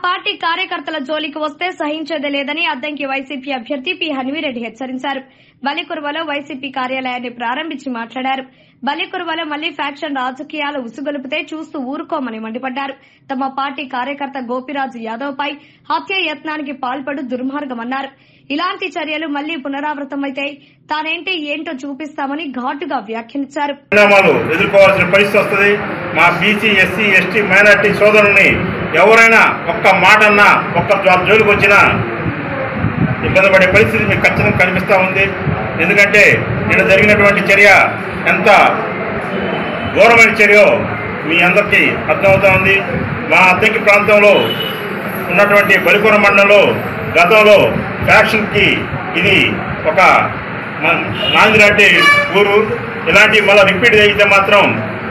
Party కార్యకర్తల జోలికి వస్తే సహించేదే లేదని అద్దంకి వైసీపీ అభ్యర్థి పి హన్వీరెడ్డి హెచ్చరించారు. బలికురువలో వైసీపీ కార్యాలయాన్ని ప్రారంభించి మాట్లాడారు. బలికురువలో మళ్లీ ఫ్యాక్షన్ రాజకీయాలు ఉసుగొలిపితే చూస్తూ ఊరుకోమని మండిపడ్డారు. తమ పార్టీ కార్యకర్త గోపిరాజు యాదవ్ పై హత్య యత్నానికి పాల్పడు దుర్మార్గమన్నారు. ఇలాంటి చర్యలు మళ్లీ పునరావృతమైతే తానేంటి ఏంటో చూపిస్తామని ఘాటుగా వ్యాఖ్యానించారు. ఎదుర్కోవాల్సిన పరిస్థితి వస్తుంది. మా బీసీ, ఎస్సీ, ఎస్టీ, మైనార్టీ సోదరుల్ని ఎవరైనా ఒక్క మాట అన్నా, ఒక్క జోలికి వచ్చినా ఇబ్బంది పడే పరిస్థితి మీకు ఖచ్చితంగా కనిపిస్తూ ఉంది. ఎందుకంటే నిన్న జరిగినటువంటి చర్య ఎంత ఘోరమైన చర్యో మీ అందరికీ అర్థమవుతా ఉంది. మా అద్దంకి ప్రాంతంలో ఉన్నటువంటి బలిపుర మండలంలో గతంలో ఫ్యాక్షన్కి ఇది ఒక నాందిలాంటి ఊరు. ఇలాంటి మళ్ళీ రిపీట్ అయితే మాత్రం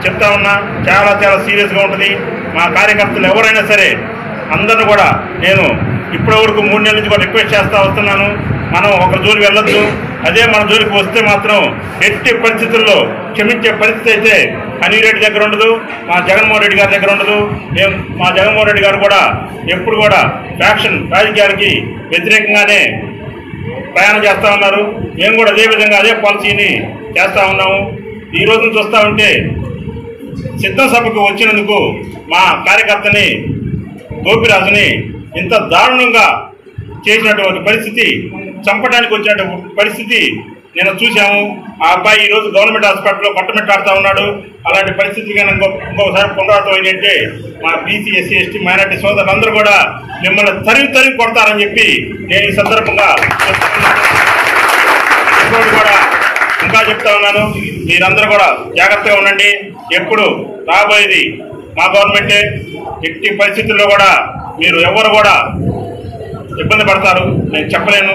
చెప్తా ఉన్నా చాలా చాలా సీరియస్గా ఉంటుంది. మా కార్యకర్తలు ఎవరైనా సరే అందరిని కూడా నేను ఇప్పటివరకు 3 నెలల నుంచి కూడా రిక్వెస్ట్ చేస్తూ వస్తున్నాను. మనం ఒక జోలికి వెళ్ళొద్దు. అదే మన జోలికి వస్తే మాత్రం ఎట్టి పరిస్థితుల్లో క్షమించే పరిస్థితి అయితే హనీరెడ్డి దగ్గర ఉండదు, మా జగన్మోహన్ రెడ్డి గారి దగ్గర ఉండదు. మా జగన్మోహన్ రెడ్డి గారు కూడా ఎప్పుడు కూడా ఫ్యాక్షన్ రాజకీయాలకి వ్యతిరేకంగానే ప్రయాణం చేస్తూ ఉన్నారు. మేము కూడా అదేవిధంగా అదే పాలసీని చేస్తూ ఉన్నాము. ఈ రోజును చూస్తూ ఉంటే సిద్ధం సభకు వచ్చినందుకు మా కార్యకర్తని గోపిరాజుని ఇంత దారుణంగా చేసినటువంటి పరిస్థితి, చంపడానికి వచ్చినటువంటి పరిస్థితి నేను చూశాము. ఆ అబ్బాయి ఈరోజు గవర్నమెంట్ హాస్పిటల్లో పట్టమెట్టాడుతూ ఉన్నాడు. అలాంటి పరిస్థితి కానీ ఇంకొకసారి పునరావృతం ఏంటంటే మా బీసీ, ఎస్సీ, ఎస్టీ, మైనార్టీ సోదరులందరూ కూడా మిమ్మల్ని తరిగి కొడతారని చెప్పి నేను ఈ సందర్భంగా కూడా ఇంకా చెప్తా ఉన్నాను. మీరందరూ కూడా జాగ్రత్తగా ఉండండి. ఎప్పుడు రాబోయేది మా గవర్నమెంటే. ఎట్టి పరిస్థితుల్లో కూడా మీరు ఎవరు కూడా ఇబ్బంది పడతారు నేను చెప్పలేను,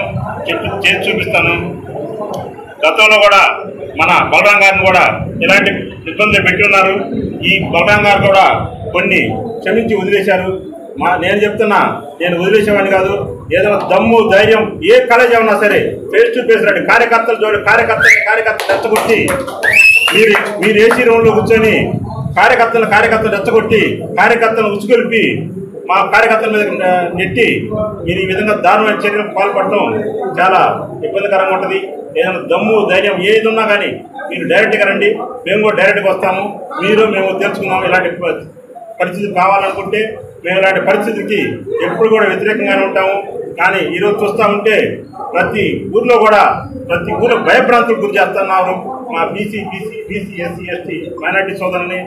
చేసి చూపిస్తాను. గతంలో కూడా మన బలరాం గారిని కూడా ఇలాంటి ఇబ్బందులు పెట్టి ఉన్నారు. ఈ బలరాం గారు కూడా కొన్ని క్షమించి వదిలేశారు. నేను చెప్తున్నా, నేను వదిలేసేవాడిని కాదు. ఏదైనా దమ్ము, ధైర్యం, ఏ కాలేజీ ఉన్నా సరే ఫేస్ టు ఫేస్ రండి. కార్యకర్తలు చూడండి, కార్యకర్తలు రెచ్చగొట్టి మీరు ఏసీ రూమ్లో కూర్చొని కార్యకర్తలు రెచ్చగొట్టి కార్యకర్తలను ఉచ్చుకొలిపి మా కార్యకర్తల మీద నెట్టి మీరు ఈ విధంగా దారుణమైన చర్యలకు పాల్పడటం చాలా ఇబ్బందికరంగా ఉంటుంది. ఏదైనా దమ్ము, ధైర్యం ఏది ఉన్నా కానీ మీరు డైరెక్ట్గా రండి. మేము కూడా డైరెక్ట్గా వస్తాము. మేము తెలుసుకున్నాము. ఇలాంటి పరిస్థితి కావాలనుకుంటే మేము ఇలాంటి పరిస్థితికి ఎప్పుడు కూడా వ్యతిరేకంగానే ఉంటాము. కానీ ఈరోజు చూస్తూ ఉంటే ప్రతి ఊర్లో భయభ్రాంతులకు గురి చేస్తున్నారు. మా బీసీ, ఎస్సీ, ఎస్టీ, మైనార్టీ సోదరుల్ని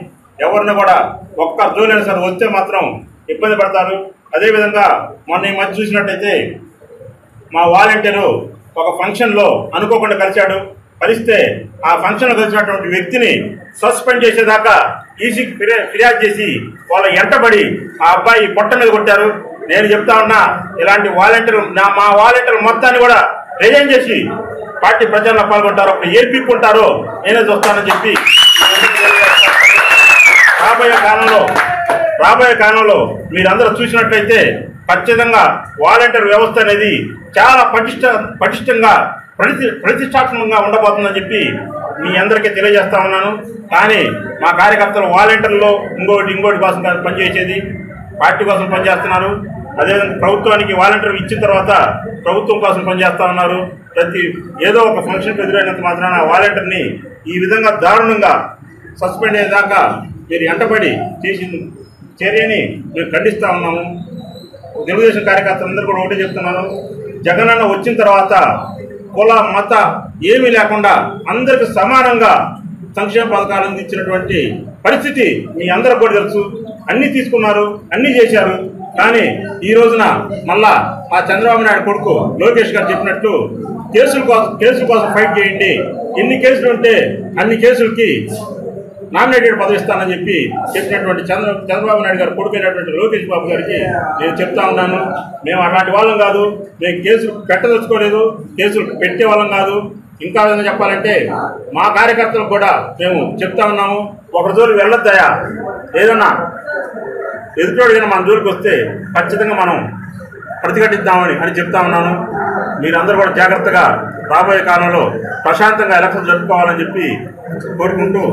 ఎవరిని కూడా ఒక్క జోలైనా సరే వస్తే మాత్రం ఇబ్బంది పడతారు. అదేవిధంగా మొన్న ఈ మధ్య చూసినట్టయితే మా వాలంటీరు ఒక ఫంక్షన్లో అనుకోకుండా కలిశాడు. కలిస్తే ఆ ఫంక్షన్లో కలిసినటువంటి వ్యక్తిని సస్పెండ్ చేసేదాకా ఈసీకి ఫిర్యాదు చేసి వాళ్ళ ఎంటబడి ఆ అబ్బాయి పొట్ట మీద కొట్టారు. నేను చెప్తా ఉన్నా, ఇలాంటి మా వాలంటీర్లు మొత్తాన్ని కూడా రిజైన్ చేసి పార్టీ ప్రచారంలో పాల్గొంటారు. అప్పుడు ఏ పీక్కుంటారో నేనే చూస్తానని చెప్పి రాబోయే కాలంలో మీరందరూ చూసినట్లయితే ఖచ్చితంగా వాలంటీర్ వ్యవస్థ అనేది చాలా పటిష్టంగా ప్రతిష్టాత్మకంగా ఉండబోతుందని చెప్పి మీ అందరికీ తెలియజేస్తా ఉన్నాను. కానీ మా కార్యకర్తలు వాలంటీర్లో ఇంకోటి కోసం పనిచేసేది పార్టీ కోసం పనిచేస్తున్నారు. అదేవిధంగా ప్రభుత్వానికి వాలంటీర్ ఇచ్చిన తర్వాత ప్రభుత్వం కోసం పనిచేస్తా ఉన్నారు. ఏదో ఒక ఫంక్షన్కి ఎదురైనంత మాత్రాన వాలంటీర్ని ఈ విధంగా దారుణంగా సస్పెండ్ అయ్యేదాకా మీరు ఎంటబడి చేసిన చర్యని మేము ఖండిస్తూ ఉన్నాము. తెలుగుదేశం కార్యకర్తలందరూ కూడా ఒకటే చెప్తున్నాను, జగనన్న వచ్చిన తర్వాత కుల మత ఏమీ లేకుండా అందరికి సమానంగా సంక్షేమ పథకాలు అందించినటువంటి పరిస్థితి మీ అందరికి కూడా తెలుసు. అన్నీ తీసుకున్నారు, అన్నీ చేశారు. కానీ ఈ రోజున మళ్ళా ఆ చంద్రబాబు నాయుడు కొడుకు లోకేష్ గారు చెప్పినట్టు కేసుల కోసం ఫైట్ చేయండి, ఎన్ని కేసులు ఉంటే అన్ని కేసులకి నామినేటెడ్ పదవి ఇస్తానని చెప్పినటువంటి చంద్రబాబు నాయుడు గారు కొడుకైనటువంటి లోకేష్ బాబు గారికి నేను చెప్తా ఉన్నాను, మేము అలాంటి వాళ్ళం కాదు. మేము కేసులు పెట్టదలుచుకోలేదు, కేసులు పెట్టే వాళ్ళం కాదు. ఇంకా విధంగా చెప్పాలంటే మా కార్యకర్తలకు కూడా మేము చెప్తా ఉన్నాము, ఒకరి జోలికి వెళ్ళొద్దయా. ఏదన్నా ఎదుటోడిగా మన జోలికి వస్తే ఖచ్చితంగా మనం ప్రతిఘటిద్దామని చెప్తా ఉన్నాను. మీరందరూ కూడా జాగ్రత్తగా రాబోయే కాలంలో ప్రశాంతంగా ఎలక్షన్ జరుపుకోవాలని చెప్పి కోరుకుంటూ